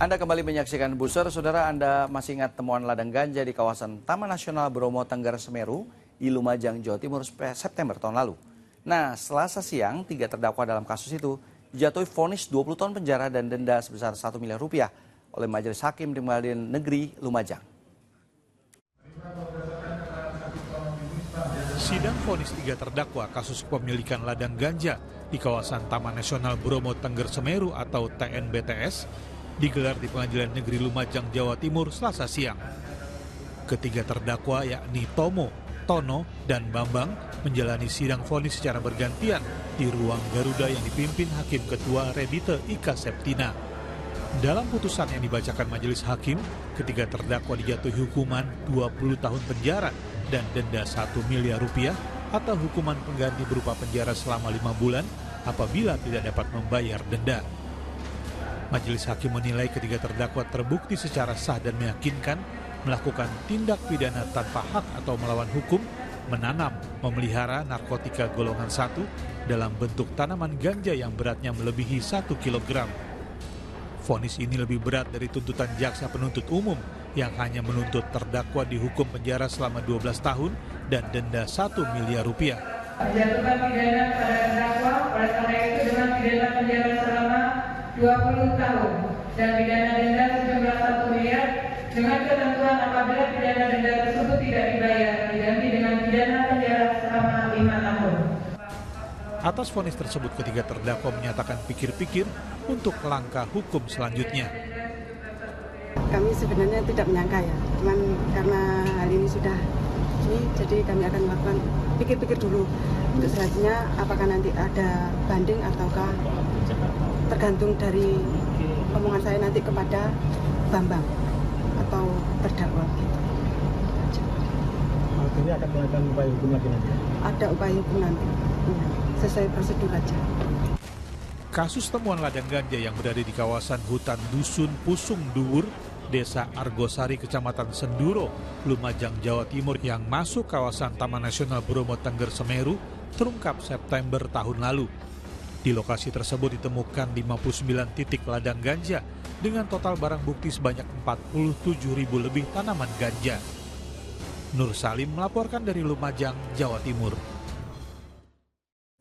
Anda kembali menyaksikan Booster, saudara. Anda masih ingat temuan ladang ganja di kawasan Taman Nasional Bromo Tengger Semeru di Lumajang, Jawa Timur September tahun lalu. Nah, Selasa siang, 3 terdakwa dalam kasus itu dijatuhi vonis 20 tahun penjara dan denda sebesar 1 miliar rupiah oleh Majelis Hakim di Pengadilan Negeri Lumajang. Sidang vonis 3 terdakwa kasus kepemilikan ladang ganja di kawasan Taman Nasional Bromo Tengger Semeru atau TNBTS digelar di Pengadilan Negeri Lumajang, Jawa Timur, Selasa siang. Ketiga terdakwa yakni Tomo, Tono, dan Bambang menjalani sidang vonis secara bergantian di ruang Garuda yang dipimpin Hakim Ketua Redite Ika Septina. Dalam putusan yang dibacakan Majelis Hakim, ketiga terdakwa dijatuhi hukuman 20 tahun penjara dan denda 1 miliar rupiah atau hukuman pengganti berupa penjara selama 5 bulan apabila tidak dapat membayar denda. Majelis Hakim menilai ketiga terdakwa terbukti secara sah dan meyakinkan melakukan tindak pidana tanpa hak atau melawan hukum, menanam, memelihara narkotika golongan 1 dalam bentuk tanaman ganja yang beratnya melebihi 1 kg. Vonis ini lebih berat dari tuntutan jaksa penuntut umum yang hanya menuntut terdakwa dihukum penjara selama 12 tahun dan denda 1 miliar rupiah. Menjatuhkan pidana pada terdakwa oleh karena itu dengan pidana penjara selama 20 tahun dan pidana denda sejumlah 1 miliar dengan ketentuan apabila pidana denda tersebut tidak dibayar diganti dengan pidana penjara selama 5 tahun. Atas vonis tersebut, ketiga terdakwa menyatakan pikir-pikir untuk langkah hukum selanjutnya. Kami sebenarnya tidak menyangka ya, cuman karena hal ini sudah ini, jadi kami akan melakukan pikir-pikir dulu untuk selanjutnya apakah nanti ada banding ataukah tergantung dari omongan saya nanti kepada Bambang atau terdakwa gitu. Artinya akan melakukan upaya hukum lagi nanti? Ada upaya hukum nanti, ya, sesuai prosedur aja. Kasus temuan ladang ganja yang berada di kawasan hutan Dusun Pusung Duwur, Desa Argosari, Kecamatan Senduro, Lumajang, Jawa Timur yang masuk kawasan Taman Nasional Bromo Tengger Semeru terungkap September tahun lalu. Di lokasi tersebut ditemukan 59 titik ladang ganja dengan total barang bukti sebanyak 47.000 lebih tanaman ganja. Nur Salim melaporkan dari Lumajang, Jawa Timur.